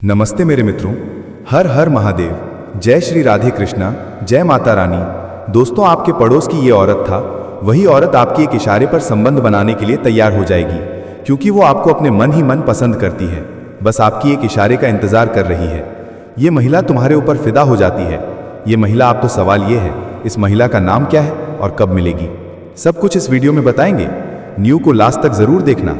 नमस्ते मेरे मित्रों, हर हर महादेव। जय श्री राधे कृष्णा, जय माता रानी। दोस्तों, आपके पड़ोस की ये औरत था, वही औरत आपके एक इशारे पर संबंध बनाने के लिए तैयार हो जाएगी, क्योंकि वो आपको अपने मन ही मन पसंद करती है। बस आपकी एक इशारे का इंतजार कर रही है। ये महिला तुम्हारे ऊपर फिदा हो जाती है। ये महिला, आप तो सवाल ये है, इस महिला का नाम क्या है और कब मिलेगी? सब कुछ इस वीडियो में बताएंगे। न्यू को लास्ट तक जरूर देखना।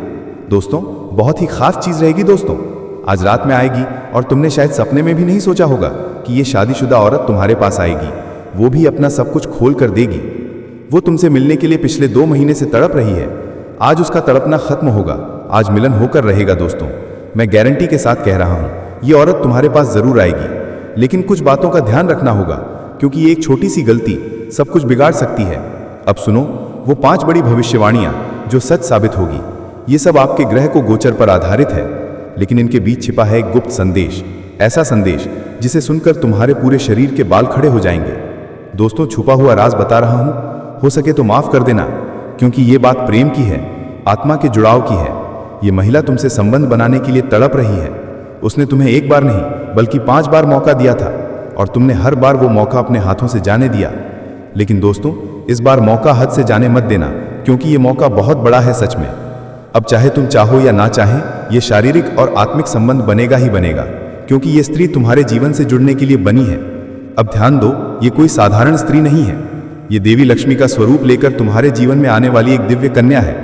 दोस्तों, बहुत ही खास चीज रहेगी। दोस्तों, आज रात में आएगी और तुमने शायद सपने में भी नहीं सोचा होगा कि ये शादीशुदा औरत तुम्हारे पास आएगी, वो भी अपना सब कुछ खोल कर देगी। वो तुमसे मिलने के लिए पिछले 2 महीने से तड़प रही है। आज उसका तड़पना खत्म होगा, आज मिलन होकर रहेगा। दोस्तों, मैं गारंटी के साथ कह रहा हूँ, ये औरत तुम्हारे पास जरूर आएगी, लेकिन कुछ बातों का ध्यान रखना होगा, क्योंकि ये एक छोटी सी गलती सब कुछ बिगाड़ सकती है। अब सुनो वो 5 बड़ी भविष्यवाणियां जो सच साबित होगी। ये सब आपके ग्रह को गोचर पर आधारित है, लेकिन इनके बीच छिपा है एक गुप्त संदेश, ऐसा संदेश जिसे सुनकर तुम्हारे पूरे शरीर के बाल खड़े हो जाएंगे। दोस्तों, छुपा हुआ राज बता रहा हूं, हो सके तो माफ कर देना, क्योंकि ये बात प्रेम की है, आत्मा के जुड़ाव की है। ये महिला तुमसे संबंध बनाने के लिए तड़प रही है। उसने तुम्हें 1 बार नहीं बल्कि 5 बार मौका दिया था, और तुमने हर बार वो मौका अपने हाथों से जाने दिया। लेकिन दोस्तों, इस बार मौका हद से जाने मत देना, क्योंकि ये मौका बहुत बड़ा है सच में। अब चाहे तुम चाहो या ना चाहें, ये शारीरिक और आत्मिक संबंध बनेगा ही बनेगा, क्योंकि ये स्त्री तुम्हारे जीवन से जुड़ने के लिए बनी है। अब ध्यान दो, ये कोई साधारण स्त्री नहीं है। ये देवी लक्ष्मी का स्वरूप लेकर तुम्हारे जीवन में आने वाली एक दिव्य कन्या है।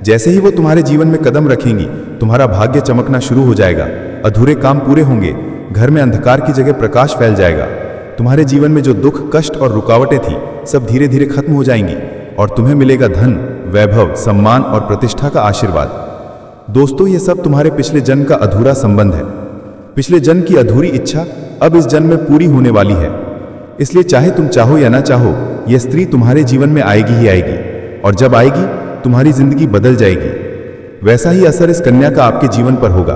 जैसे ही वो तुम्हारे जीवन में कदम रखेंगी, तुम्हारा भाग्य चमकना शुरू हो जाएगा, अधूरे काम पूरे होंगे, घर में अंधकार की जगह प्रकाश फैल जाएगा। तुम्हारे जीवन में जो दुख, कष्ट और रुकावटें थी, सब धीरे धीरे खत्म हो जाएंगी, और तुम्हें मिलेगा धन, वैभव, सम्मान और प्रतिष्ठा का आशीर्वाद। दोस्तों, ये सब तुम्हारे पिछले जन्म का अधूरा संबंध है। पिछले जन्म की अधूरी इच्छा अब इस जन्म में पूरी होने वाली है। इसलिए चाहे तुम चाहो या ना चाहो, यह स्त्री तुम्हारे जीवन में आएगी ही आएगी, और जब आएगी तुम्हारी जिंदगी बदल जाएगी। वैसा ही असर इस कन्या का आपके जीवन पर होगा।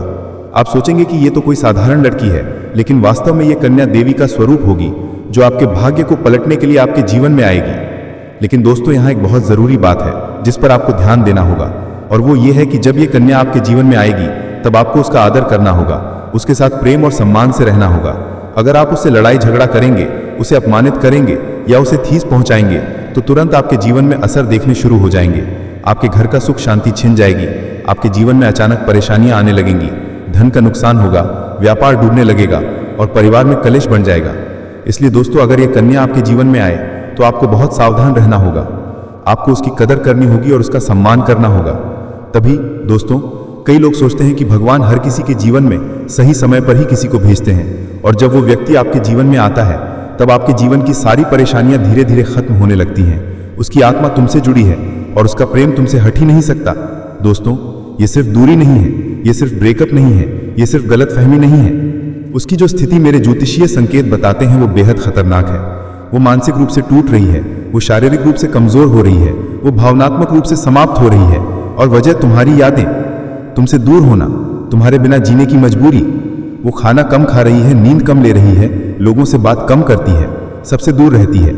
आप सोचेंगे कि ये तो कोई साधारण लड़की है, लेकिन वास्तव में यह कन्या देवी का स्वरूप होगी, जो आपके भाग्य को पलटने के लिए आपके जीवन में आएगी। लेकिन दोस्तों, यहाँ एक बहुत जरूरी बात है जिस पर आपको ध्यान देना होगा, और वो ये है कि जब ये कन्या आपके जीवन में आएगी, तब आपको उसका आदर करना होगा, उसके साथ प्रेम और सम्मान से रहना होगा। अगर आप उससे लड़ाई झगड़ा करेंगे, उसे अपमानित करेंगे या उसे ठेस पहुंचाएंगे, तो तुरंत आपके जीवन में असर देखने शुरू हो जाएंगे। आपके घर का सुख शांति छिन जाएगी, आपके जीवन में अचानक परेशानियां आने लगेंगी, धन का नुकसान होगा, व्यापार डूबने लगेगा और परिवार में कलेश बन जाएगा। इसलिए दोस्तों, अगर ये कन्या आपके जीवन में आए तो आपको बहुत सावधान रहना होगा। आपको उसकी कदर करनी होगी और उसका सम्मान करना होगा। तभी दोस्तों, कई लोग सोचते हैं कि भगवान हर किसी के जीवन में सही समय पर ही किसी को भेजते हैं, और जब वो व्यक्ति आपके जीवन में आता है, तब आपके जीवन की सारी परेशानियां धीरे धीरे खत्म होने लगती हैं। उसकी आत्मा तुमसे जुड़ी है और उसका प्रेम तुमसे हट ही नहीं सकता। दोस्तों, ये सिर्फ दूरी नहीं है, ये सिर्फ ब्रेकअप नहीं है, ये सिर्फ गलतफहमी नहीं है। उसकी जो स्थिति मेरे ज्योतिषीय संकेत बताते हैं, वो बेहद खतरनाक है। वो मानसिक रूप से टूट रही है, वो शारीरिक रूप से कमजोर हो रही है, वो भावनात्मक रूप से समाप्त हो रही है, और वजह तुम्हारी यादें, तुमसे दूर होना, तुम्हारे बिना जीने की मजबूरी। वो खाना कम खा रही है, नींद कम ले रही है, लोगों से बात कम करती है, सबसे दूर रहती है,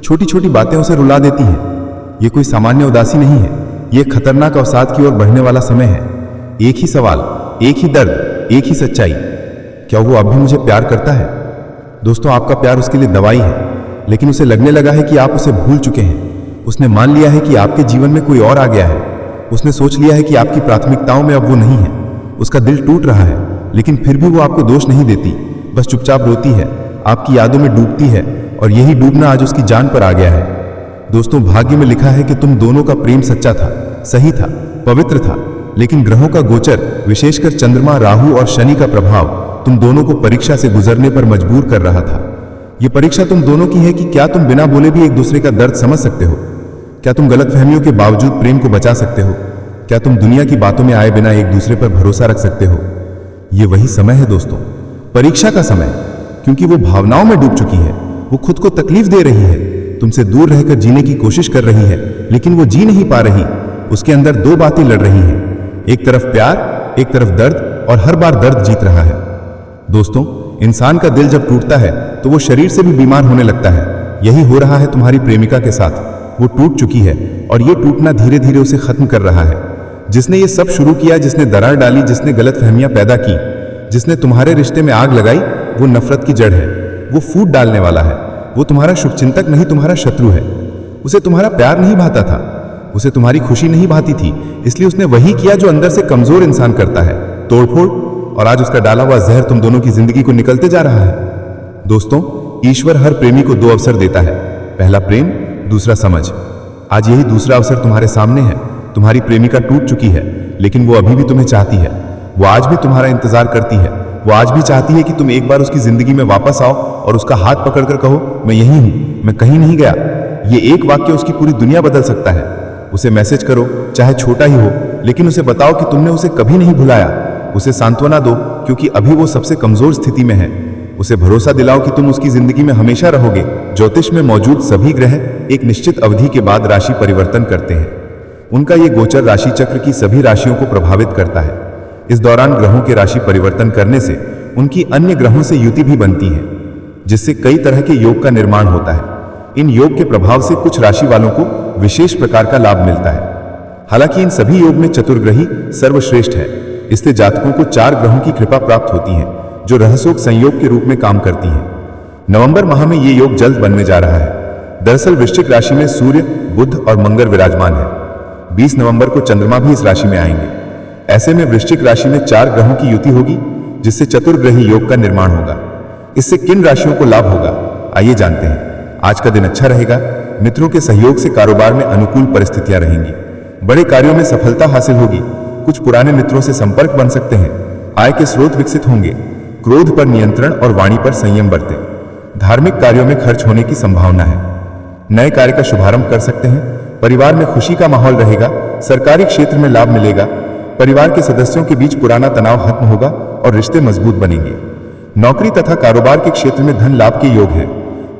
छोटी छोटी बातें उसे रुला देती हैं। ये कोई सामान्य उदासी नहीं है, ये खतरनाक अवसाद की ओर बढ़ने वाला समय है। एक ही सवाल, एक ही दर्द, एक ही सच्चाई, क्या वो अब भी मुझे प्यार करता है? दोस्तों, आपका प्यार उसके लिए दवाई है, लेकिन उसे लगने लगा है कि आप उसे भूल चुके हैं। उसने मान लिया है कि आपके जीवन में कोई और आ गया है। उसने सोच लिया है कि आपकी प्राथमिकताओं में अब वो नहीं है। उसका दिल टूट रहा है, लेकिन फिर भी वो आपको दोष नहीं देती, बस चुपचाप रोती है, आपकी यादों में डूबती है, और यही डूबना आज उसकी जान पर आ गया है। दोस्तों, भाग्य में लिखा है कि तुम दोनों का प्रेम सच्चा था, सही था, पवित्र था, लेकिन ग्रहों का गोचर, विशेषकर चंद्रमा, राहु और शनि का प्रभाव तुम दोनों को परीक्षा से गुजरने पर मजबूर कर रहा था। ये परीक्षा तुम दोनों की है कि क्या तुम बिना बोले भी एक दूसरे का दर्द समझ सकते हो? क्या तुम गलतफहमियों के बावजूद प्रेम को बचा सकते हो? क्या तुम दुनिया की बातों में आए बिना एक दूसरे पर भरोसा रख सकते हो? ये वही समय है दोस्तों, परीक्षा का समय, क्योंकि वो भावनाओं में डूब चुकी है। वो खुद को तकलीफ दे रही है, तुमसे दूर रहकर जीने की कोशिश कर रही है, लेकिन वो जी नहीं पा रही। उसके अंदर 2 बातें लड़ रही हैं, एक तरफ प्यार, एक तरफ दर्द, और हर बार दर्द जीत रहा है। दोस्तों, इंसान का दिल जब टूटता है तो वो शरीर से भी बीमार होने लगता है। यही हो रहा है तुम्हारी प्रेमिका के साथ। वो टूट चुकी है, और ये टूटना धीरे धीरे उसे खत्म कर रहा है। जिसने ये सब शुरू किया, जिसने दरार डाली, जिसने गलतफहमियां पैदा की, जिसने तुम्हारे रिश्ते में आग लगाई वो नफरत की जड़ है, वो फूट डालने वाला है। वो तुम्हारा शुभचिंतक नहीं, तुम्हारा शत्रु है। उसे तुम्हारा प्यार नहीं भाता था, उसे तुम्हारी खुशी नहीं भाती थी, इसलिए उसने वही किया जो अंदर से कमजोर इंसान करता है, तोड़फोड़। और आज उसका डाला हुआ जहर तुम दोनों की जिंदगी को निकलते जा रहा है। दोस्तों, ईश्वर हर प्रेमी को 2 अवसर देता है, पहला प्रेम, दूसरा समझ। आज यही दूसरा अवसर तुम्हारे सामने है। तुम्हारी प्रेमिका टूट चुकी है, लेकिन वो अभी भी तुम्हें चाहती है। वो आज भी तुम्हारा इंतजार करती है। वो आज भी चाहती है कि तुम एक बार उसकी जिंदगी में वापस आओ और उसका हाथ पकड़कर कहो, मैं यहीं हूं, मैं कहीं नहीं गया। ये एक वाक्य उसकी पूरी दुनिया बदल सकता है। उसे मैसेज करो, चाहे छोटा ही हो, लेकिन उसे बताओ कि तुमने उसे कभी नहीं भुलाया। उसे सांत्वना दो, क्योंकि अभी वो सबसे कमजोर स्थिति में है। उसे भरोसा दिलाओ कि तुम उसकी जिंदगी में हमेशा रहोगे। ज्योतिष में मौजूद सभी ग्रह एक निश्चित अवधि के बाद राशि परिवर्तन करते हैं। उनका ये गोचर राशि चक्र की सभी राशियों को प्रभावित करता है। इस दौरान ग्रहों के राशि परिवर्तन करने से उनकी अन्य ग्रहों से युति भी बनती है, जिससे कई तरह के योग का निर्माण होता है। इन योग के प्रभाव से कुछ राशि वालों को विशेष प्रकार का लाभ मिलता है। हालांकि इन सभी योग में चतुर्ग्रही सर्वश्रेष्ठ है, इससे जातकों को 4 ग्रहों की कृपा प्राप्त होती है, जो रहस्योक संयोग के रूप में काम करती हैं। नवंबर माह में ये योग जल्द बनने जा रहा है। दरअसल वृश्चिक राशि में सूर्य, बुध और मंगल विराजमान है। 20 नवंबर को चंद्रमा भी इस राशि में आएंगे। ऐसे में वृश्चिक राशि में 4 ग्रहों की युति होगी, जिससे चतुर्ग्रही योग का निर्माण होगा। इससे किन राशियों को लाभ होगा, आइए जानते हैं। आज का दिन अच्छा रहेगा। मित्रों के सहयोग से कारोबार में अनुकूल परिस्थितियां रहेंगी। बड़े कार्यों में सफलता हासिल होगी। कुछ पुराने मित्रों से संपर्क बन सकते हैं। आय के स्रोत विकसित होंगे। क्रोध पर नियंत्रण और वाणी पर संयम बरतें। धार्मिक कार्यों में खर्च होने की संभावना है। नए कार्य का शुभारंभ कर सकते हैं। परिवार में खुशी का माहौल रहेगा। सरकारी क्षेत्र में लाभ मिलेगा। परिवार के सदस्यों के बीच पुराना तनाव खत्म होगा और रिश्ते मजबूत बनेंगे। नौकरी तथा कारोबार के क्षेत्र में धन लाभ के योग है।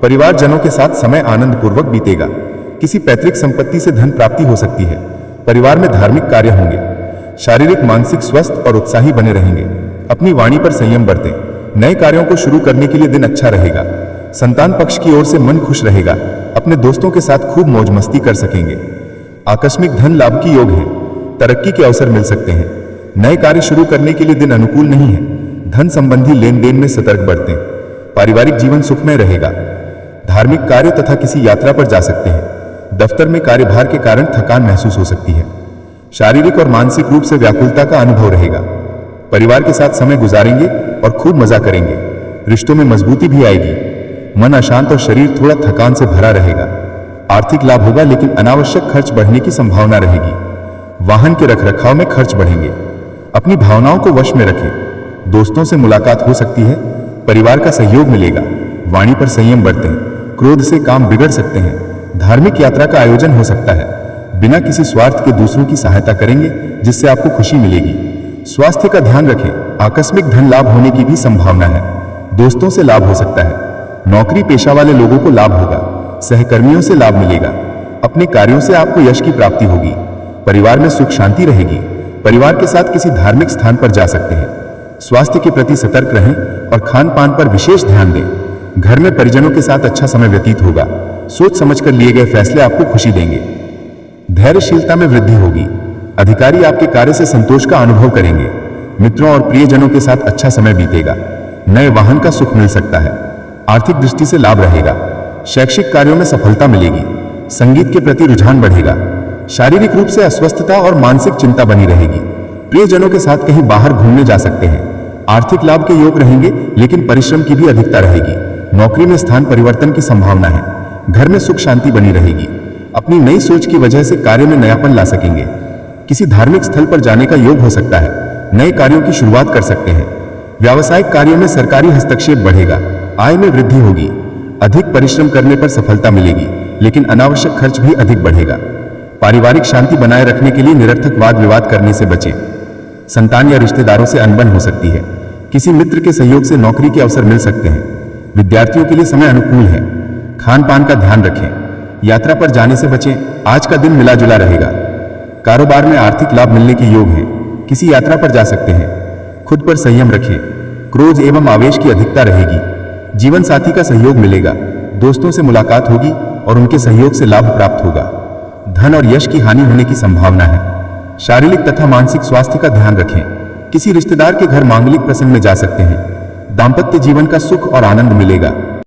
परिवारजनों के साथ समय आनंद पूर्वक बीतेगा। किसी पैतृक संपत्ति से धन प्राप्ति हो सकती है। परिवार में धार्मिक कार्य होंगे। शारीरिक मानसिक स्वस्थ और उत्साही बने रहेंगे। अपनी वाणी पर संयम बरतें। नए कार्यों को शुरू करने के लिए दिन अच्छा रहेगा। संतान पक्ष की ओर से मन खुश रहेगा। अपने दोस्तों के साथ खूब मौज मस्ती कर सकेंगे। आकस्मिक धन लाभ की योग है। तरक्की के अवसर मिल सकते हैं। नए कार्य शुरू करने के लिए दिन अनुकूल नहीं है। धन संबंधी लेन देन में सतर्क बरतें। पारिवारिक जीवन सुखमय रहेगा। धार्मिक कार्य तथा किसी यात्रा पर जा सकते हैं। दफ्तर में कार्यभार के कारण थकान महसूस हो सकती है। शारीरिक और मानसिक रूप से व्याकुलता का अनुभव रहेगा। परिवार के साथ समय गुजारेंगे और खूब मजा करेंगे। रिश्तों में मजबूती भी आएगी। मन अशांत और शरीर थोड़ा थकान से भरा रहेगा। आर्थिक लाभ होगा, लेकिन अनावश्यक खर्च बढ़ने की संभावना रहेगी। वाहन के रखरखाव में खर्च बढ़ेंगे। अपनी भावनाओं को वश में रखें। दोस्तों से मुलाकात हो सकती है। परिवार का सहयोग मिलेगा। वाणी पर संयम बरतें। क्रोध से काम बिगड़ सकते हैं। धार्मिक यात्रा का आयोजन हो सकता है। बिना किसी स्वार्थ के दूसरों की सहायता करेंगे, जिससे आपको खुशी मिलेगी। स्वास्थ्य का ध्यान रखें। आकस्मिक धन लाभ होने की भी संभावना है। दोस्तों से लाभ हो सकता है। नौकरी पेशा वाले लोगों को लाभ होगा। सहकर्मियों से लाभ मिलेगा। अपने कार्यों से आपको यश की प्राप्ति होगी। परिवार में सुख शांति रहेगी। परिवार के साथ किसी धार्मिक स्थान पर जा सकते हैं। स्वास्थ्य के प्रति सतर्क रहें और खान पान पर विशेष ध्यान दें। घर में परिजनों के साथ अच्छा समय व्यतीत होगा। सोच समझकर लिए गए फैसले आपको खुशी देंगे। धैर्यशीलता में वृद्धि होगी। अधिकारी आपके कार्य से संतोष का अनुभव करेंगे। मित्रों और प्रियजनों के साथ अच्छा समय बीतेगा। नए वाहन का सुख मिल सकता है। आर्थिक दृष्टि से लाभ रहेगा। शैक्षिक कार्यों में सफलता मिलेगी। संगीत के प्रति रुझान बढ़ेगा। शारीरिक रूप से अस्वस्थता और मानसिक चिंता बनी रहेगी। प्रियजनों के साथ कहीं बाहर घूमने जा सकते हैं। आर्थिक लाभ के योग रहेंगे, लेकिन परिश्रम की भी अधिकता रहेगी। नौकरी में स्थान परिवर्तन की संभावना है। घर में सुख शांति बनी रहेगी। अपनी नई सोच की वजह से कार्य में नयापन ला सकेंगे। किसी धार्मिक स्थल पर जाने का योग हो सकता है। नए कार्यों की शुरुआत कर सकते हैं। व्यावसायिक कार्यों में सरकारी हस्तक्षेप बढ़ेगा। आय में वृद्धि होगी। अधिक परिश्रम करने पर सफलता मिलेगी, लेकिन अनावश्यक खर्च भी अधिक बढ़ेगा। पारिवारिक शांति बनाए रखने के लिए निरर्थक वाद विवाद करने से बचें। संतान या रिश्तेदारों से अनबन हो सकती है। किसी मित्र के सहयोग से नौकरी के अवसर मिल सकते हैं। विद्यार्थियों के लिए समय अनुकूल है। खान पान का ध्यान रखें। यात्रा पर जाने से बचें। आज का दिन मिला जुला रहेगा। कारोबार में आर्थिक लाभ मिलने के योग हैं। किसी यात्रा पर जा सकते हैं। खुद पर संयम रखें। क्रोध एवं आवेश की अधिकता रहेगी। जीवन साथी का सहयोग मिलेगा। दोस्तों से मुलाकात होगी और उनके सहयोग से लाभ प्राप्त होगा। धन और यश की हानि होने की संभावना है। शारीरिक तथा मानसिक स्वास्थ्य का ध्यान रखें। किसी रिश्तेदार के घर मांगलिक प्रसंग में जा सकते हैं। दांपत्य जीवन का सुख और आनंद मिलेगा।